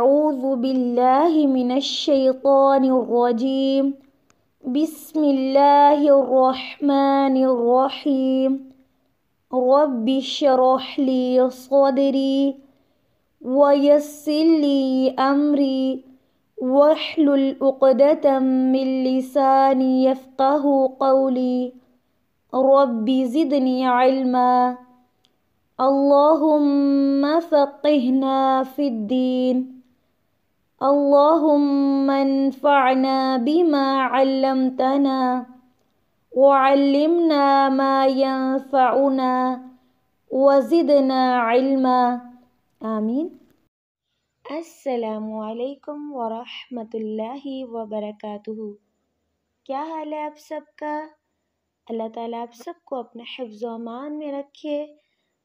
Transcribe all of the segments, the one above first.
أعوذ بالله من الشيطان الرجيم بسم الله الرحمن الرحيم رب اشرح لي صدري ويسر لي أمري واحلل عقدة من لساني يفقه قولي رب زدني علما اللهم فقهنا في الدين اللهم انفعنا بما علمتنا وعلمنا ما ينفعنا وزدنا علما آمین۔ السلام علیکم ورحمۃ اللہ وبرکاتہ۔ کیا حال ہے آپ سب کا؟ اللہ تعالیٰ آپ سب کو اپنے حفظ و امان میں رکھے،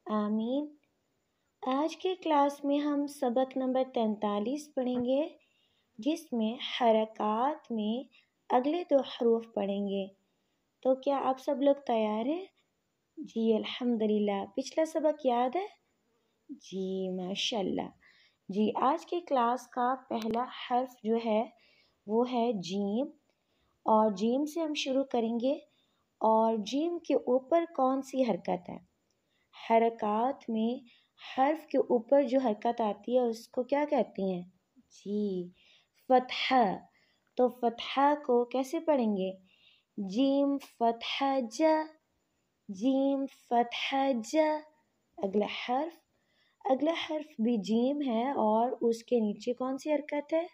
آمین۔ آج کے کلاس میں ہم سبق نمبر 43 پڑھیں گے، جس میں حرکات میں اگلے 2 حروف پڑھیں گے۔ تو کیا آپ سب لوگ تیار ہیں؟ جی الحمدللہ۔ پچھلا سبق یاد ہے؟ جی ماشاءاللہ۔ جی آج کے کلاس کا پہلا حرف جو ہے وہ ہے جیم، اور جیم سے ہم شروع کریں گے۔ اور جیم کے اوپر کون سی حرکت ہے؟ حرکات میں حرف کے اوپر جو حرکت آتی ہے اس کو کیا کہتے ہیں؟ جی فتحہ۔ تو فتحہ کو کیسے پڑھیں گے؟ جیم فتحہ جا، جیم فتحہ جا۔ اگلا حرف بھی جیم ہے، اور اس کے نیچے کون سی حرکت ہے؟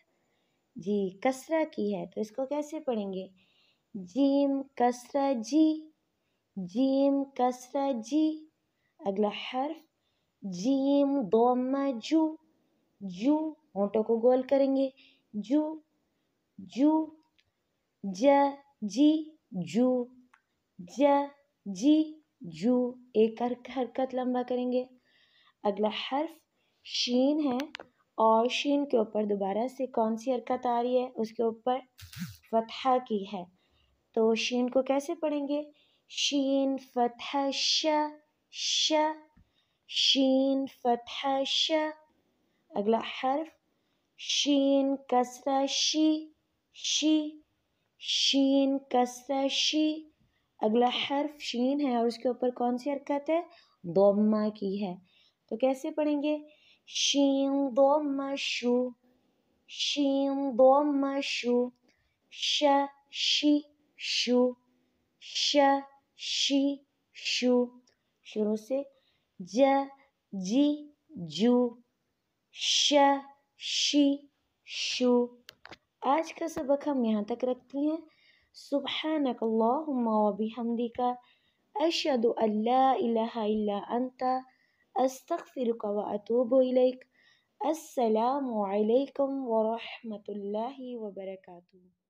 جی کسرہ کی ہے، تو اس کو کیسے پڑھیں گے؟ جیم کسرہ جی، جیم کسرہ جی۔ اگلا حرف جیم ضمہ جو، جو ہونٹوں کو گول کریں گے، جو جو۔ جا جی جو، جا جی جو، ایک حرکت لمبا کریں گے۔ اگلا حرف شین ہے، اور شین کے اوپر دوبارہ سے کون سی حرکت آ رہی ہے؟ اس کے اوپر فتحہ کی ہے، تو شین کو کیسے پڑھیں گے؟ شین فتحہ شا، شا، شین فتحہ شا۔ اگلا حرف شین کسرہ شی، شی، شین کسرہ شی۔ اگلا حرف شین ہے، اور اس کے اوپر کون سی حرکت ہے؟ ضمہ کی ہے، تو کیسے پڑھیں گے؟ شین ضمہ شو، شین ضمہ شو۔ شا شی شو، شا شی شو۔ شروع سے جا جی جو، شا شی شو۔ آج کا سبق ہم یہاں تک رکھتے ہیں۔ سبحانک اللہم وبحمدک، اشہد ان لا الہ الا انت، استغفرک واتوب الیک۔ السلام علیکم ورحمۃ اللہ وبرکاتہ۔